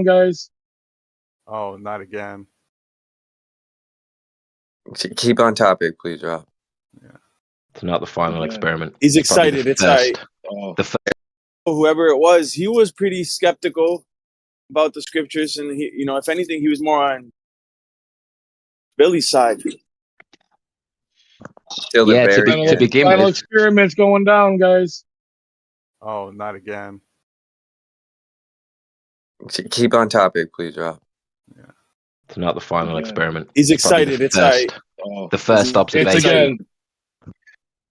guys. Oh, not again. Keep on topic, please, Rob. Yeah. It's not the final experiment. He's It's probably excited. the It's first. like The first. whoever it was, he was pretty skeptical about the scriptures, and he, if anything, he was more on Billy's side. Still Yeah, the to very begin Final with. experiment's going down, guys. Oh, not again. Keep on topic, please, Rob. Yeah. It's not the final experiment. He's It's probably excited. the It's first. like The first It's observation. again.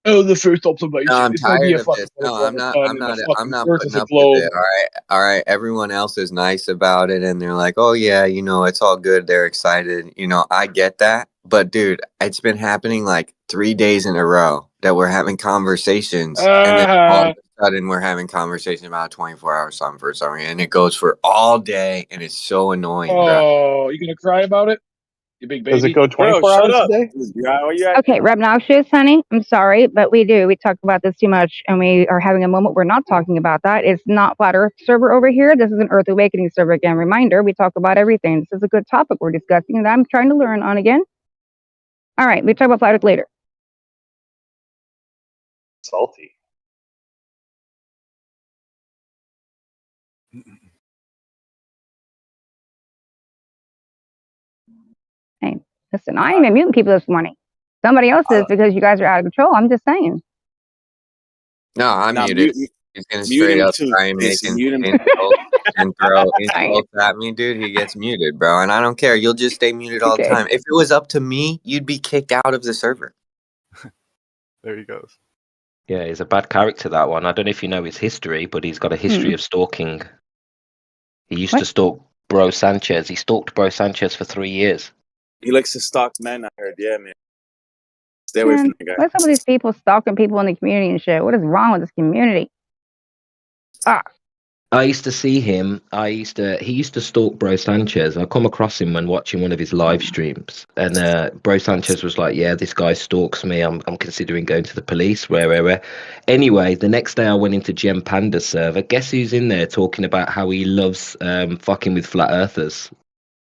Oh, the first observation. No, I'm It's gonna be tired a of fucking this. No, I'm not. I'm not. I'm not Earth putting is a up with globe. it. All right. Everyone else is nice about it, and they're like, "Oh yeah, it's all good." They're excited. I get that, but dude, it's been happening like 3 days in a row that we're having conversations, and then all of a sudden we're having conversations about 24-hour something for some reason, and it goes for all day, and it's so annoying, bro. Oh, you gonna cry about it? You big baby. Does it go 24 hours a day? Okay, obnoxious, honey. I'm sorry, but we talk about this too much, and we are having a moment. We're not talking about that. It's not Flat Earth server over here. This is an Earth Awakening server again. Reminder, we talk about everything. This is a good topic we're discussing that I'm trying to learn on again. All right, we talk about Flat Earth later. Salty. Hey, listen, I ain't even muting people this morning. Somebody else is because you guys are out of control. I'm just saying. No, I'm muted. He's gonna straight up try and make insults and throw insults at me, dude. He gets muted, bro, and I don't care. You'll just stay muted all the time. If it was up to me, you'd be kicked out of the server. There he goes. Yeah, he's a bad character, that one. I don't know if you know his history, but he's got a history of stalking. He used to stalk Bro Sanchez. He stalked Bro Sanchez for 3 years. He likes to stalk men, I heard. Yeah, man. Stay away from the guy. What's up with these people stalking people in the community and shit? What is wrong with this community? I used to see him. He used to stalk Bro Sanchez. I come across him when watching one of his live streams, and Bro Sanchez was like, "Yeah, this guy stalks me. I'm considering going to the police." Where. Anyway, the next day I went into Gem Panda's server. Guess who's in there talking about how he loves fucking with flat earthers?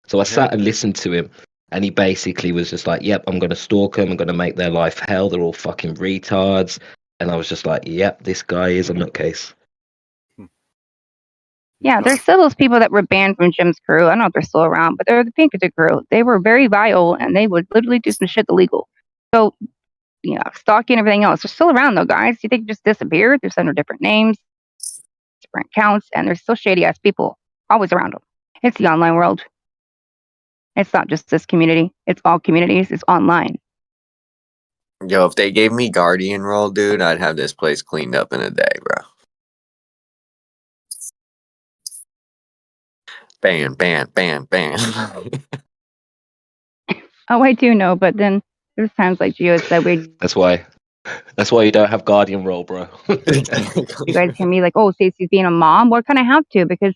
So I sat and listened to him, and he basically was just like, "Yep, I'm going to stalk them. I'm going to make their life hell. They're all fucking retards." And I was just like, "Yep, this guy is a nutcase." Yeah, there's still those people that were banned from Jim's crew. I don't know if they're still around, but they're the Pinkerton crew. They were very vile, and they would literally do some shit illegal. So, stalking and everything else. They're still around, though, guys. You think they just disappeared? They're under different names, different accounts, and there's still shady-ass people always around them. It's the online world. It's not just this community. It's all communities. It's online. Yo, if they gave me Guardian role, dude, I'd have this place cleaned up in a day, bro. Ban. Oh, I do know, but then there's times like Gio said, That's why you don't have Guardian role, bro. you guys hear me like, "Oh, Stacey's being a mom." Well, I kind of have to, because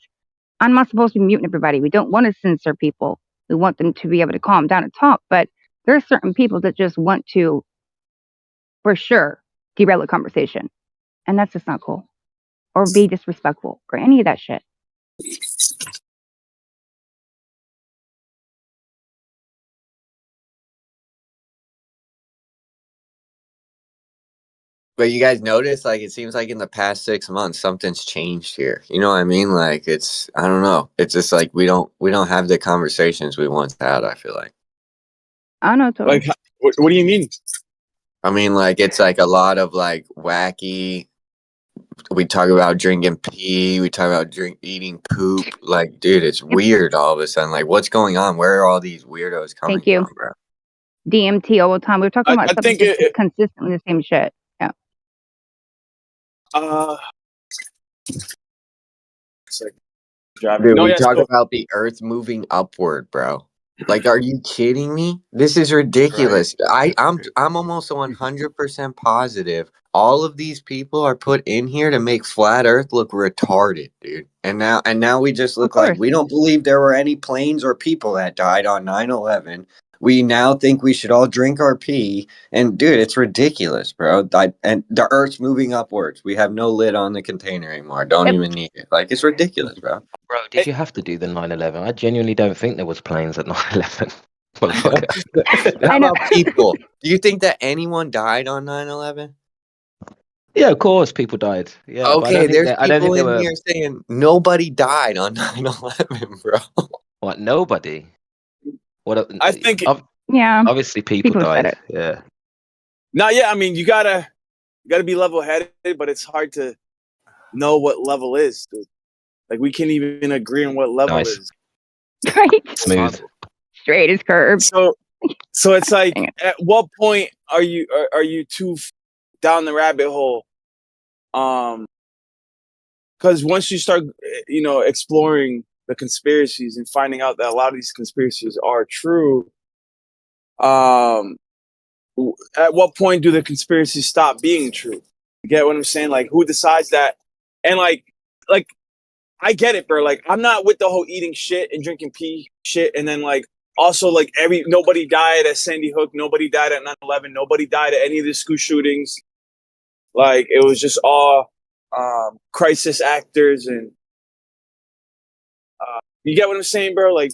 I'm not supposed to be muting everybody. We don't want to censor people. We want them to be able to calm down and talk. But there are certain people that just want to, for sure, derail a conversation, and that's just not cool, or be disrespectful, or any of that shit. But you guys notice, like, it seems like in the past 6 months, something's changed here. You know what I mean? Like, I don't know. It's just like we don't have the conversations we once had, I feel like. I know, totally. Like, what do you mean? I mean, like, it's like a lot of, like, wacky. We talk about drinking pee. We talk about eating poop. Like, dude, it's weird all of a sudden. Like, what's going on? Where are all these weirdos coming from, bro? DMT all the time. We're talking about something consistently the same shit. Yeah. Dude, we talk about the Earth moving upward, bro. Like, are you kidding me? This is ridiculous. Right. I'm almost 100% positive all of these people are put in here to make flat Earth look retarded, dude. And now we just look like we don't believe there were any planes or people that died on 9/11. We now think we should all drink our pee. And dude, it's ridiculous, bro. And the Earth's moving upwards. We have no lid on the container anymore. Don't even need it. Like, it's ridiculous, bro. Bro, did you have to do the 9/11? I genuinely don't think there was planes at 9/11. Well, How I know. about people? Do you think that anyone died on 9/11? yeah, of course, people died. Yeah, but Okay, there's I don't people think there in were here saying nobody died on 9/11, bro. what nobody. What? I think Yeah, Obviously, people people said died. it. Yeah. now, yeah. I mean, you gotta be level headed, but it's hard to know what level is. Dude. Like we can't even agree on what level Nice. is. Right? Smooth. Straight as curves. So it's like, Dang it. at what point are you too down the rabbit hole? Because once you start, exploring the conspiracies and finding out that a lot of these conspiracies are true, at what point do the conspiracies stop being true? You get what I'm saying? Like, who decides that? And like I get it, bro. Like, I'm not with the whole eating shit and drinking pee shit, and then like also like nobody died at Sandy Hook, nobody died at 9/11, nobody died at any of the school shootings. Like, it was just all crisis actors, and you get what I'm saying, bro? Like,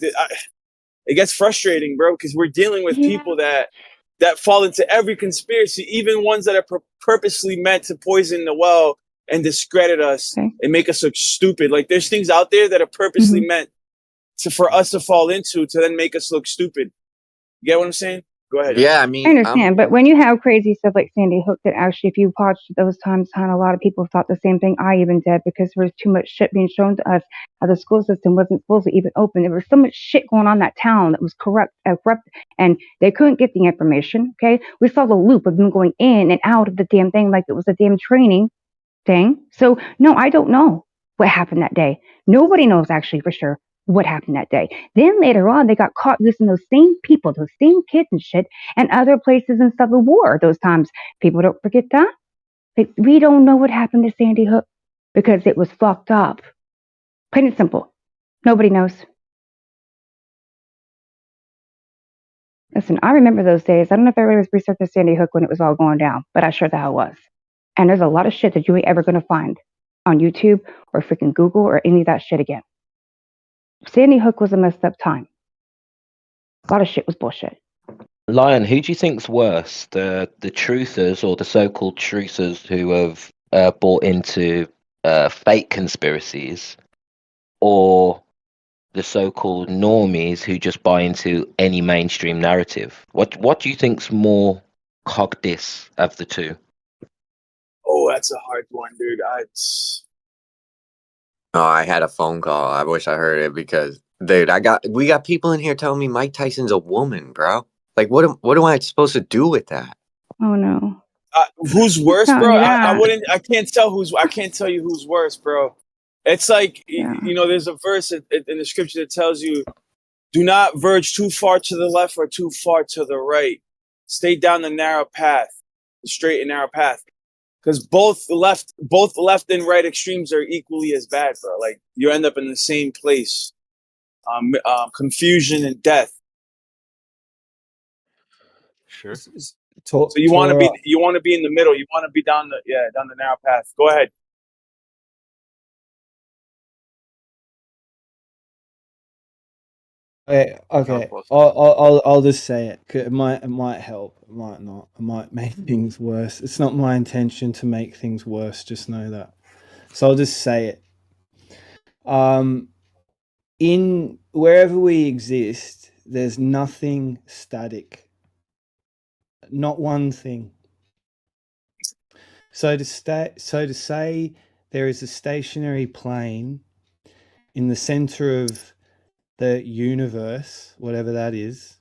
it gets frustrating, bro, because we're dealing with Yeah. people that fall into every conspiracy, even ones that are purposely meant to poison the well and discredit us Okay. and make us look stupid. Like, there's things out there that are purposely meant for us to fall into to then make us look stupid. You get what I'm saying? Go ahead. Yeah, I I mean, understand, but when you have crazy stuff like Sandy Hook, that actually, if you watched those times, a lot of people thought the same thing I even did, because there was too much shit being shown to us. How the school system wasn't supposed to even open. There was so much shit going on in that town that was corrupt, and they couldn't get the information. Okay, we saw the loop of them going in and out of the damn thing like it was a damn training thing. So no, I don't know what happened that day. Nobody knows actually for sure what happened that day. Then later on, they got caught using those same people, those same kids and shit, and other places and stuff of war. Those times, people don't forget that. We don't know what happened to Sandy Hook because it was fucked up. Plain and simple. Nobody knows. Listen, I remember those days. I don't know if everybody was researching Sandy Hook when it was all going down, but I sure the hell was. And there's a lot of shit that you ain't ever going to find on YouTube or freaking Google or any of that shit again. Sandy Hook was a messed up time. A lot of shit was bullshit. Lion, who do you think's worse, the truthers or the so-called truthers who have bought into fake conspiracies, or the so-called normies who just buy into any mainstream narrative? What do you think's more cogdice of the two? Oh, that's a hard one, dude. Oh, I had a phone call. I wish I heard it because, dude, we got people in here telling me Mike Tyson's a woman, bro. Like, what am I supposed to do with that? Oh no. Who's worse, Telling bro? you I that. wouldn't. I can't tell you who's worse, bro. It's like, Yeah. there's a verse in the scripture that tells you, do not verge too far to the left or too far to the right. Stay down the narrow path, the straight and narrow path. Because both left and right extremes are equally as bad, bro. Like, you end up in the same place. Confusion and death. Sure. So you want to be in the middle. You want to be down the narrow path. Go ahead. Okay, I'll just say it. 'Cause it might help. It might not. It might make things worse. It's not my intention to make things worse. Just know that. So I'll just say it. In wherever we exist, there's nothing static. Not one thing. So to say there is a stationary plane in the center of the universe, whatever that is,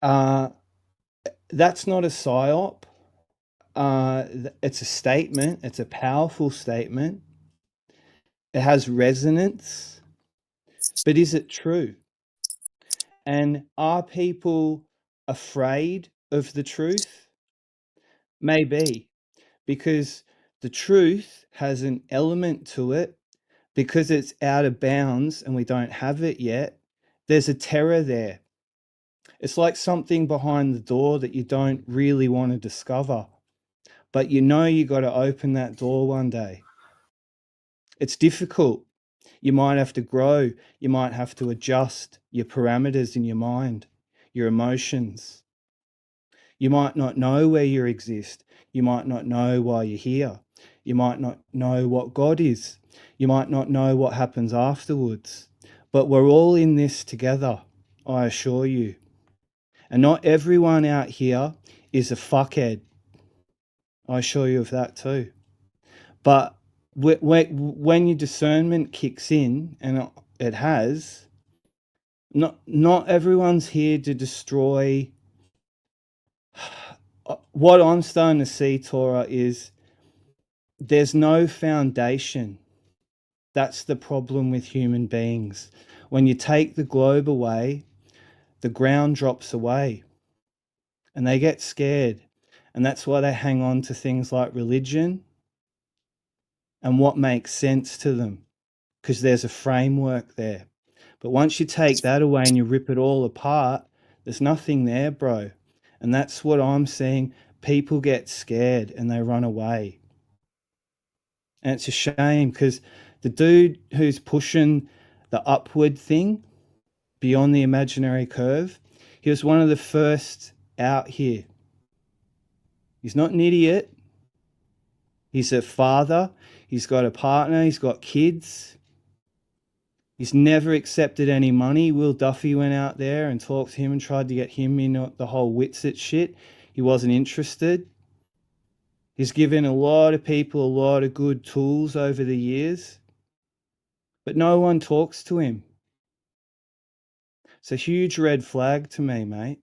that's not a psyop. It's a statement. It's a powerful statement. It has resonance. But is it true? And are people afraid of the truth? Maybe, because the truth has an element to it, because it's out of bounds and we don't have it yet. There's a terror there. It's like something behind the door that you don't really want to discover, but you know you got to open that door one day. It's difficult. You might have to grow. You might have to adjust your parameters in your mind, your emotions. You might not know where you exist. You might not know why you're here. You might not know what God is. You might not know what happens afterwards. But we're all in this together, I assure you. And not everyone out here is a fuckhead. I assure you of that too. But when your discernment kicks in, and it has, not everyone's here to destroy. What I'm starting to see, Torah, is there's no foundation. That's the problem with human beings. When you take the globe away, the ground drops away and they get scared. And that's why they hang on to things like religion and what makes sense to them, because there's a framework there. But once you take that away and you rip it all apart, there's nothing there, bro. And that's what I'm seeing. People get scared and they run away. And it's a shame, because the dude who's pushing the upward thing beyond the imaginary curve, he was one of the first out here. He's not an idiot. He's a father. He's got a partner. He's got kids. He's never accepted any money. Will Duffy went out there and talked to him and tried to get him in the whole Witsit shit. He wasn't interested. He's given a lot of people a lot of good tools over the years, but no one talks to him. It's a huge red flag to me, mate.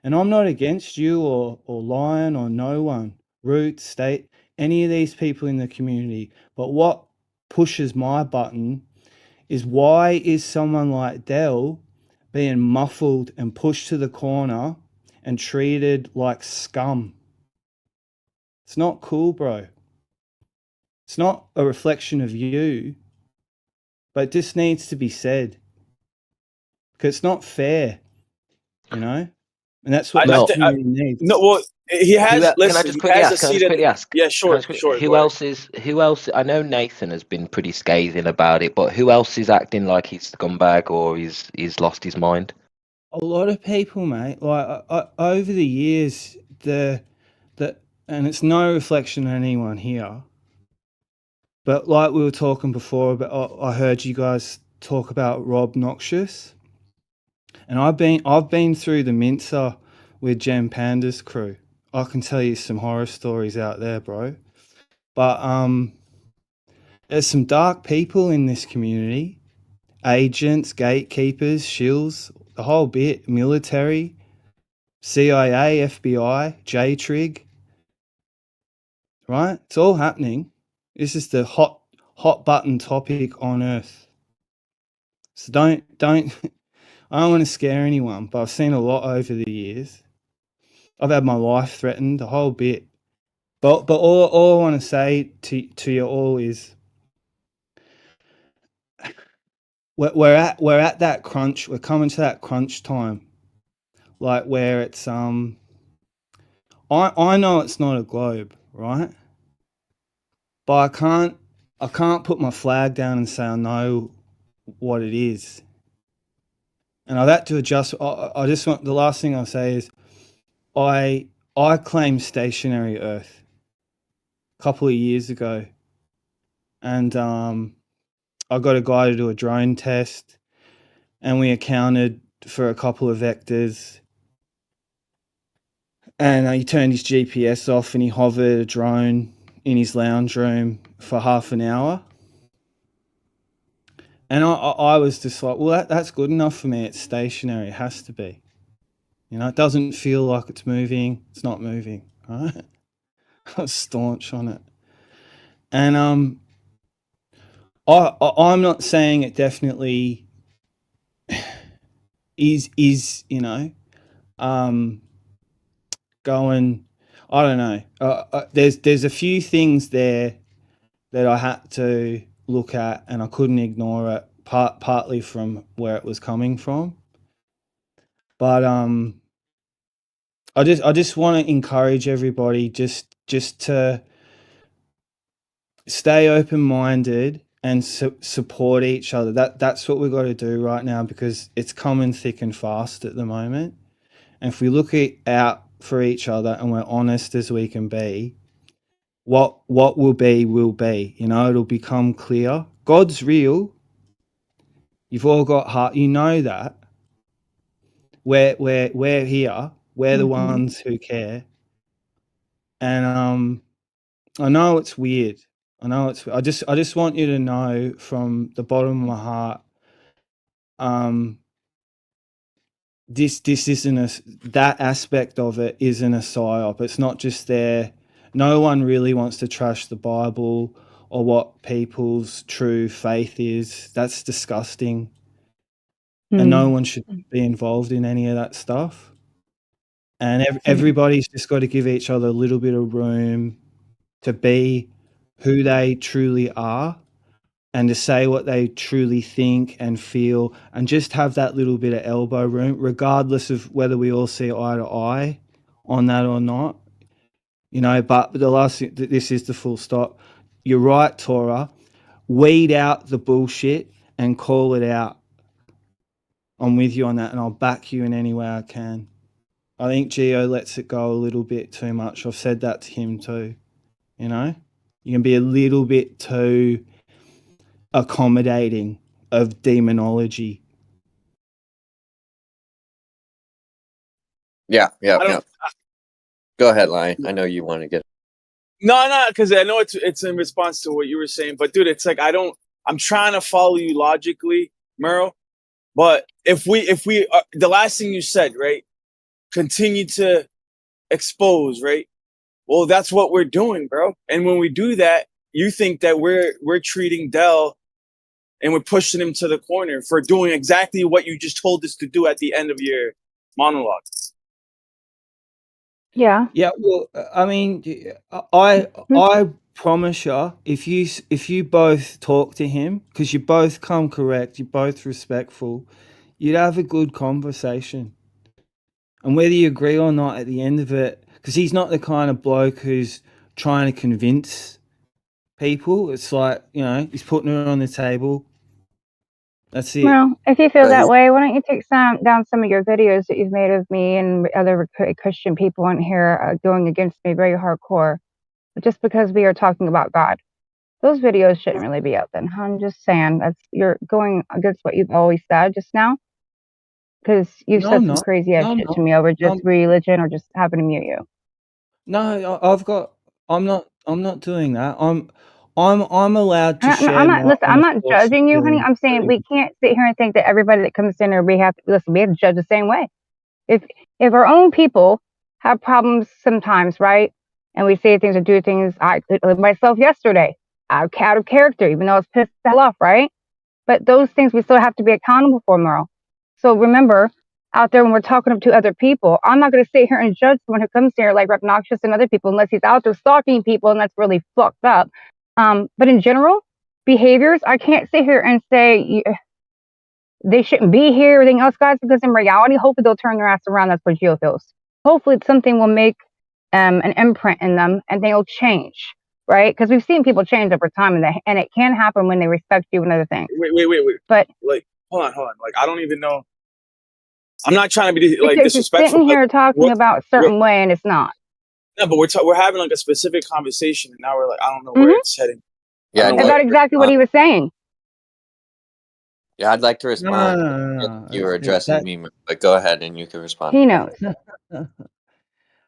And I'm not against you or Lion or no one, Root, State, any of these people in the community. But what pushes my button is, why is someone like Dell being muffled and pushed to the corner and treated like scum? It's not cool, bro. It's not a reflection of you, but it just needs to be said, because it's not fair, you know? And that's what I the community needs. No, well, he has. Can I Listen, just he quickly has ask? a Can I seat just at. quickly ask? Yeah, sure, sure. Who else is? Who else? I know Nathan has been pretty scathing about it, but who else is acting like he's the scumbag or he's lost his mind? A lot of people, mate. Like over the years, and it's no reflection on anyone here, but like we were talking before, about, I heard you guys talk about Rob Noxious, and I've been through the mincer with Gem Panda's crew. I can tell you some horror stories out there, bro. But there's some dark people in this community. Agents, gatekeepers, shills, the whole bit, military, CIA, FBI, J-Trig, right? It's all happening. This is the hot button topic on earth. So don't, I don't want to scare anyone, but I've seen a lot over the years. I've had my life threatened, the whole bit. But all I want to say to you all is, we're at that crunch. We're coming to that crunch time, like where it's I know it's not a globe, right? But I can't put my flag down and say I know what it is. And I've had to adjust. I just want, the last thing I'll say is, I claimed stationary Earth a couple of years ago, and I got a guy to do a drone test, and we accounted for a couple of vectors. And he turned his GPS off and he hovered a drone in his lounge room for half an hour. And I was just like, well, that's good enough for me. It's stationary. It has to be. You know, it doesn't feel like it's moving. It's not moving, right? I was staunch on it. And I'm not saying it definitely is, you know, going, I don't know. There's a few things there that I had to look at, and I couldn't ignore it, partly from where it was coming from. But I just want to encourage everybody just to stay open-minded and support each other. That's what we've got to do right now, because it's coming thick and fast at the moment. And if we look out for each other and we're honest as we can be, what will be will be. You know, it'll become clear. God's real. You've all got heart. You know that. We're here. We're the ones who care. And I know it's weird. I just want you to know from the bottom of my heart, this isn't that aspect of it isn't a psyop. It's not just there. No one really wants to trash the Bible or what people's true faith is. That's disgusting. And no one should be involved in any of that stuff. And everybody's just got to give each other a little bit of room to be who they truly are and to say what they truly think and feel, and just have that little bit of elbow room, regardless of whether we all see eye to eye on that or not. You know, but the last thing, this is the full stop. You're right, Torah. Weed out the bullshit and call it out. I'm with you on that, and I'll back you in any way I can. I think Gio lets it go a little bit too much. I've said that to him too. You know, you can be a little bit too accommodating of demonology. Yeah. Go ahead, Lion. I know you want to get. No, because I know it's in response to what you were saying, but dude, it's like I'm trying to follow you logically, Merle. But if we the last thing you said, right, continue to expose, right? Well, that's what we're doing, bro. And when we do that, you think that we're treating Dell and we're pushing him to the corner for doing exactly what you just told us to do at the end of your monologue. Yeah. Yeah. Well, I mean, I promise you, if you both talk to him, because you both come correct, you're both respectful, you'd have a good conversation. And whether you agree or not at the end of it, because he's not the kind of bloke who's trying to convince people. It's like, you know, he's putting it on the table. That's it. Well, if you feel that way, why don't you take down some of your videos that you've made of me and other Christian people on here going against me very hardcore, just because we are talking about God. Those videos shouldn't really be out then. I'm just saying you're going against what you've always said just now, because you've said some crazy ass shit to me over just religion or just having to mute you. No, I'm not doing that. I'm allowed to share. I'm not judging you, honey. I'm saying we can't sit here and think that everybody that comes in here, we have to judge the same way. If our own people have problems sometimes, right? And we say things or do things, I lived myself yesterday, out of character, even though I was pissed the hell off, right? But those things we still have to be accountable for, Merle. So remember, out there when we're talking to other people, I'm not going to sit here and judge someone who comes here like obnoxious and other people unless he's out there stalking people, and that's really fucked up. But in general, behaviors, I can't sit here and say they shouldn't be here, everything else, guys, because in reality, hopefully they'll turn their ass around. That's what Gio feels. Hopefully something will make an imprint in them and they'll change, right? Because we've seen people change over time, and it can happen when they respect you and other things. Wait. But like, hold on. Like, I don't even know. I'm not trying to be like disrespectful. You're sitting here talking about a certain way, and it's not. No, but we're having like a specific conversation, and now we're like, I don't know where it's heading. Yeah, about exactly what he was saying. Yeah, I'd like to respond. No. You were addressing me, but go ahead and you can respond. He knows.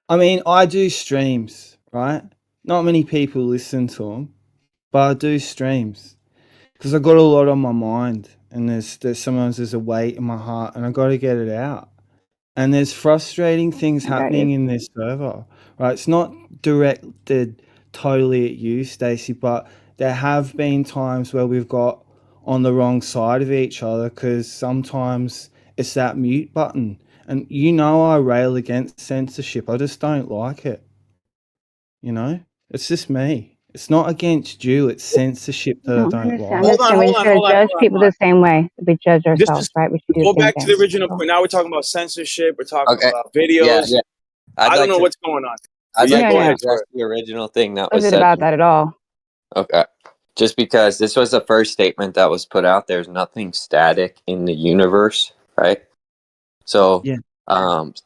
I mean, I do streams, right? Not many people listen to them, but I do streams because I got a lot on my mind, and there's sometimes there's a weight in my heart, and I got to get it out. And there's frustrating things happening in this server, right? It's not directed totally at you, Stacey, but there have been times where we've got on the wrong side of each other because sometimes it's that mute button. And you know I rail against censorship. I just don't like it. You know? It's just me. It's not against you. It's censorship that I don't like. Hold on. We should judge people the same way. We judge ourselves, right? We should go back to the original point. Now we're talking about censorship. We're talking about videos. Yeah. I don't know what's going on. I'd like to address the original thing that was said. Wasn't about that at all. Okay. Just because this was the first statement that was put out, there's nothing static in the universe, right? So Yeah.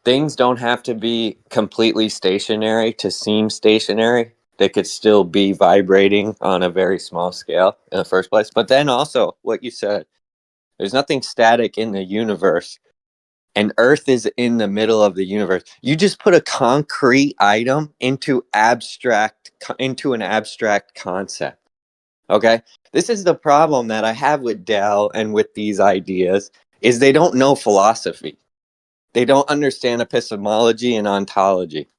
things don't have to be completely stationary to seem stationary. They could still be vibrating on a very small scale in the first place. But then also, what you said, there's nothing static in the universe, and Earth is in the middle of the universe. You just put a concrete item into an abstract concept. Okay, this is the problem that I have with Dell and with these ideas is they don't know philosophy. They don't understand epistemology and ontology.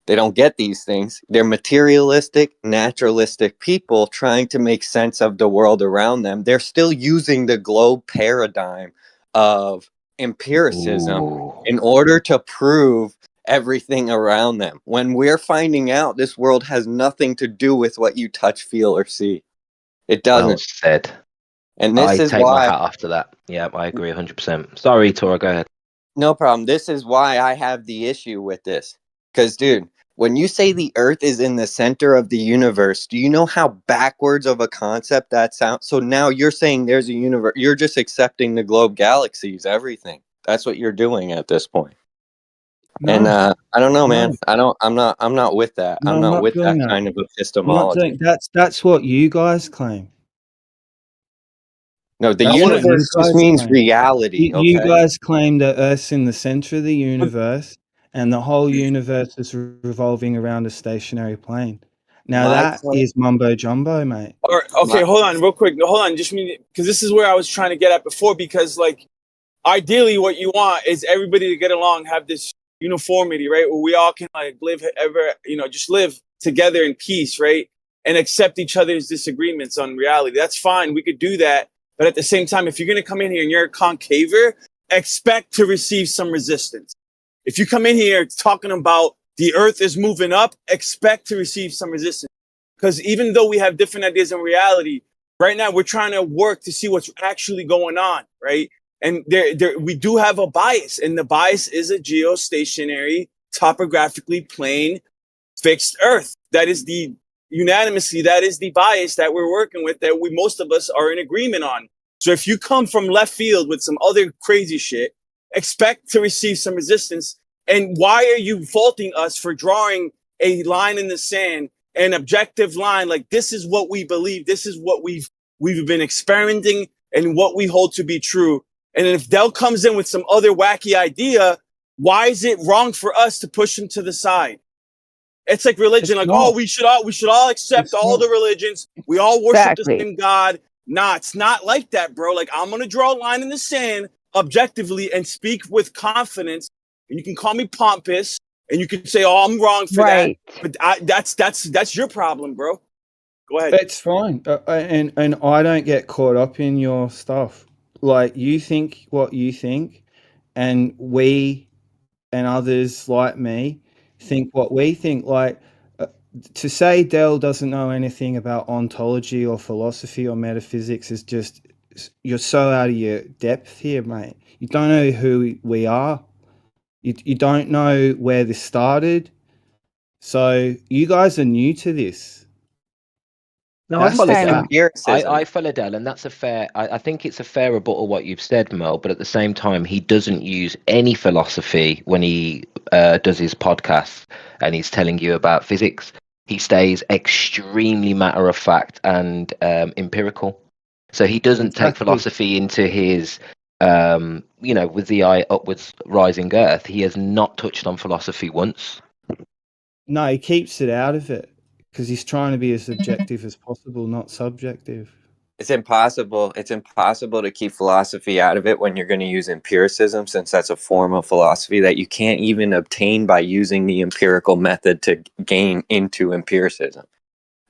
They don't get these things. They're materialistic, naturalistic people trying to make sense of the world around them. They're still using the globe paradigm of empiricism Ooh. in order to prove everything around them. When we're finding out this world has nothing to do with what you touch, feel, or see. It Well doesn't. said. And this I is take my why, hat off to that. Yeah, I agree 100%. Sorry, Tora, go ahead. no problem. This is why I have the issue with this. Because, dude, when you say the Earth is in the center of the universe, do you know how backwards of a concept that sounds? So now you're saying there's a universe. You're just accepting the globe galaxies, everything. That's what you're doing at this point. No, And I don't know, man. no, I'm not with that. no, I'm I'm not not with that doing that. kind of I'm not epistemology. doing that's what you guys claim. No, the That's what you universe just guys means claim. reality, You okay? guys claim that Earth's in the center of the universe and the whole universe is revolving around a stationary plane. Now My that claim, is mumbo jumbo, mate. Or okay, my, hold on, real quick. No, hold on, just because this is where I was trying to get at before. Because like, ideally, what you want is everybody to get along, have this uniformity, right? Where we all can like live ever, just live together in peace, right? And accept each other's disagreements on reality. That's fine. We could do that. But at the same time, if you're gonna come in here and you're a concaver, expect to receive some resistance. If you come in here talking about the earth is moving up, expect to receive some resistance. Because even though we have different ideas in reality, right now we're trying to work to see what's actually going on, right? And we do have a bias, and the bias is a geostationary, topographically plane, fixed Earth. That is that is the bias that we're working with, that most of us are in agreement on. So if you come from left field with some other crazy shit, expect to receive some resistance. And why are you faulting us for drawing a line in the sand, an objective line? Like, this is what we believe. This is what we've been experimenting and what we hold to be true. And if Dell comes in with some other wacky idea, why is it wrong for us to push him to the side? It's like religion, It's like, not. oh, we should all accept It's all not. the religions. We all worship the Exactly. same God. Nah, it's not like that, bro. Like, I'm gonna draw a line in the sand objectively and speak with confidence. And you can call me pompous, and you can say, "Oh, I'm wrong for that." Right. But that's your problem, bro. Go ahead. It's fine. And I don't get caught up in your stuff. Like, you think what you think, and we and others like me think what we think. Like, uh, to say Dell doesn't know anything about ontology or philosophy or metaphysics is just, you're so out of your depth here, mate. You don't know who we are. You don't know where this started. So you guys are new to this. No, I That's follow the Fair Dell. enough. fact. empiricism. I follow Dell, and that's a fair. I think it's a fair rebuttal what you've said, Mel. But at the same time, he doesn't use any philosophy when he does his podcast, and he's telling you about physics. He stays extremely matter of fact and empirical. So he doesn't take Exactly. philosophy into his, with the eye upwards rising Earth. He has not touched on philosophy once. No, he keeps it out of it because he's trying to be as objective as possible, not subjective. It's impossible. It's impossible to keep philosophy out of it when you're going to use empiricism, since that's a form of philosophy that you can't even obtain by using the empirical method to gain into empiricism.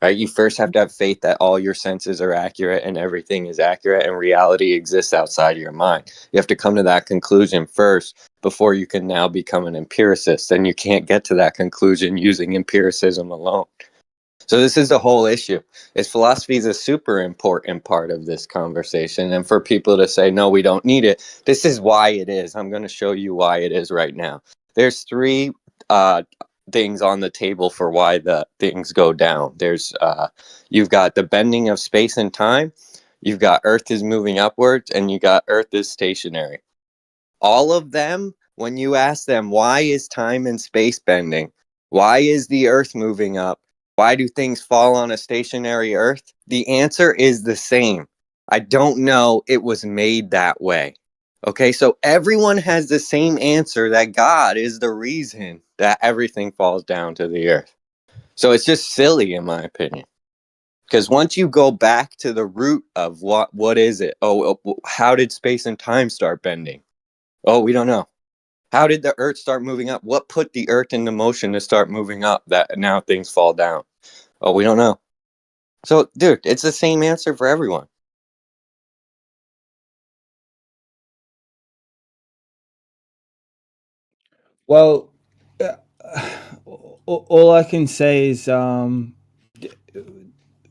Right? You first have to have faith that all your senses are accurate and everything is accurate and reality exists outside of your mind. You have to come to that conclusion first before you can now become an empiricist. And you can't get to that conclusion using empiricism alone. So this is the whole issue. Philosophy is a super important part of this conversation. And for people to say, no, we don't need it, this is why it is. I'm going to show you why it is right now. There's three things on the table for why the things go down. There's you've got the bending of space and time, you've got Earth is moving upwards, and you got Earth is stationary. All of them, when you ask them why is time and space bending, why is the Earth moving up, why do things fall on a stationary Earth, the answer is the same. I don't know, it was made that way. Okay, so everyone has the same answer, that God is the reason that everything falls down to the earth. So it's just silly, in my opinion. Because once you go back to the root of what is it? Oh, how did space and time start bending? Oh, we don't know. How did the earth start moving up? What put the earth into motion to start moving up that now things fall down? Oh, we don't know. So, dude, it's the same answer for everyone. Well, all I can say is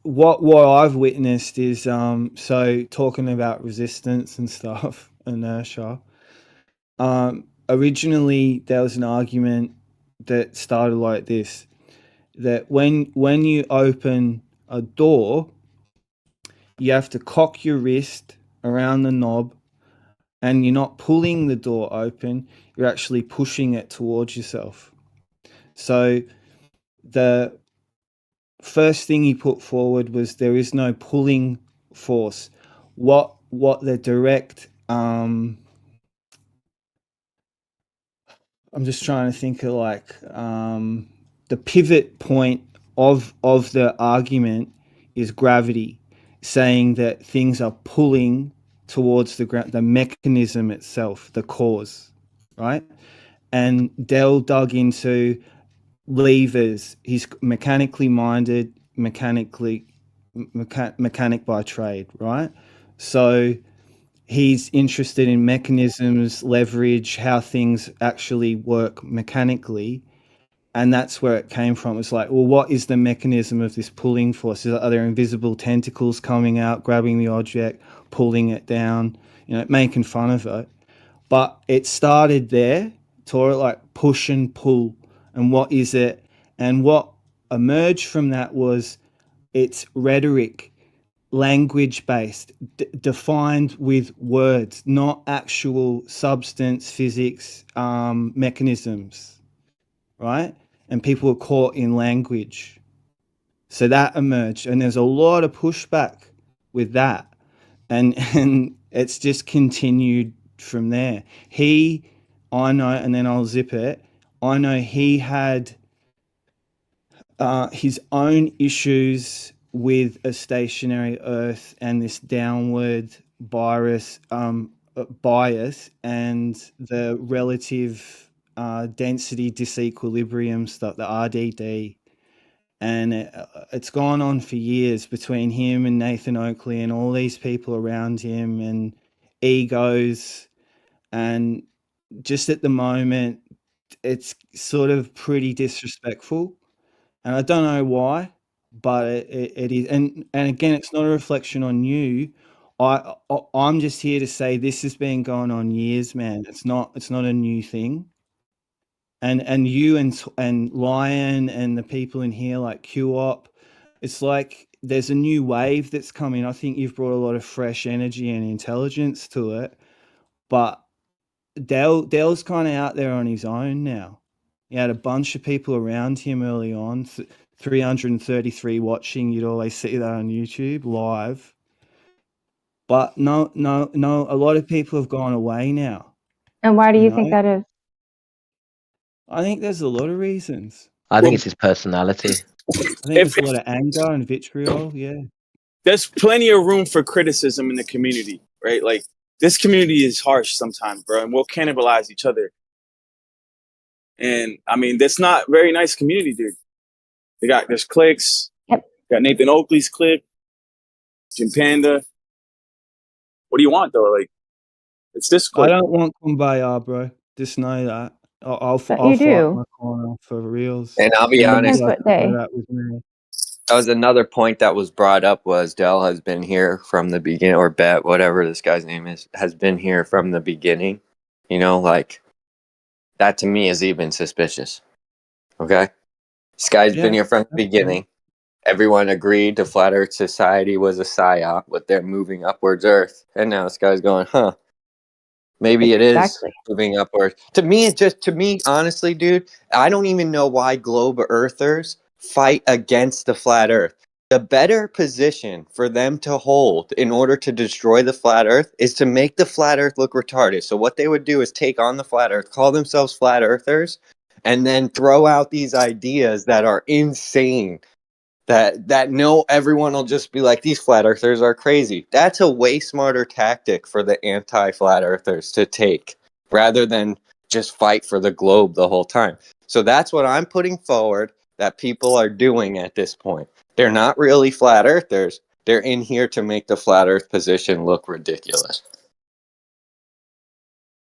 what I've witnessed is so talking about resistance and stuff, inertia. Originally, there was an argument that started like this: that when you open a door, you have to cock your wrist around the knob, and you're not pulling the door open; you're actually pushing it towards yourself. So the first thing he put forward was there is no pulling force. What the direct I'm just trying to think of the pivot point of the argument is gravity, saying that things are pulling towards the mechanism itself, the cause, right? And Dell dug into levers. He's mechanically minded, mechanic by trade, right? So he's interested in mechanisms, leverage, how things actually work mechanically. And that's where it came from. It's like, well, what is the mechanism of this pulling force? Are there invisible tentacles coming out, grabbing the object, pulling it down, making fun of it? But it started there, taught it like push and pull. And what is it? And what emerged from that was it's rhetoric, language based, defined with words, not actual substance, physics, mechanisms, right? And people were caught in language. So that emerged. And there's a lot of pushback with that. And it's just continued from there. I know, and then I'll zip it. I know he had his own issues with a stationary Earth and this downward bias and the relative density disequilibrium stuff, the RDD. And it's gone on for years between him and Nathan Oakley and all these people around him, and egos. And just at the moment, it's sort of pretty disrespectful. And I don't know why, but it is. And again, it's not a reflection on you. I'm just here to say this has been going on years, man. It's not a new thing. And you and Lion and the people in here like QOP, it's like there's a new wave that's coming. I think you've brought a lot of fresh energy and intelligence to it, but Dell's kind of out there on his own now. He had a bunch of people around him early on, 333 watching. You'd always see that on YouTube live. But no, a lot of people have gone away now. And why do you think that is? I think there's a lot of reasons. I think it's his personality. I think there's a lot of anger and vitriol, yeah. There's plenty of room for criticism in the community, right? Like, this community is harsh sometimes, bro, and we'll cannibalize each other. And I mean, that's not very nice community, dude. There's cliques. Yep. Got Nathan Oakley's clique, Jim Panda. What do you want though? Like, it's this clique. I don't want kumbaya, bro. Just know that. I'll But fight you do. my corner for reals. And I'll be honest, Depends what day. That with me. that was another point that was brought up was Dell has been here from the beginning, or Bet, whatever this guy's name is, has been here from the beginning. Like, that to me is even suspicious. Okay? This guy's been Yeah, here from the that's beginning. Everyone agreed the Flat Earth Society was a psyop with their moving upwards Earth. And now this guy's going, huh, maybe it is Exactly. moving upwards. To me, honestly, dude, I don't even know why globe earthers fight against the Flat Earth. The better position for them to hold in order to destroy the Flat Earth is to make the Flat Earth look retarded. So what they would do is take on the Flat Earth, call themselves Flat Earthers, and then throw out these ideas that are insane that no everyone will just be like, these flat earthers are crazy. That's a way smarter tactic for the anti-flat earthers to take rather than just fight for the globe the whole time. So that's what I'm putting forward that people are doing at this point. They're not really flat earthers. They're in here to make the flat earth position look ridiculous.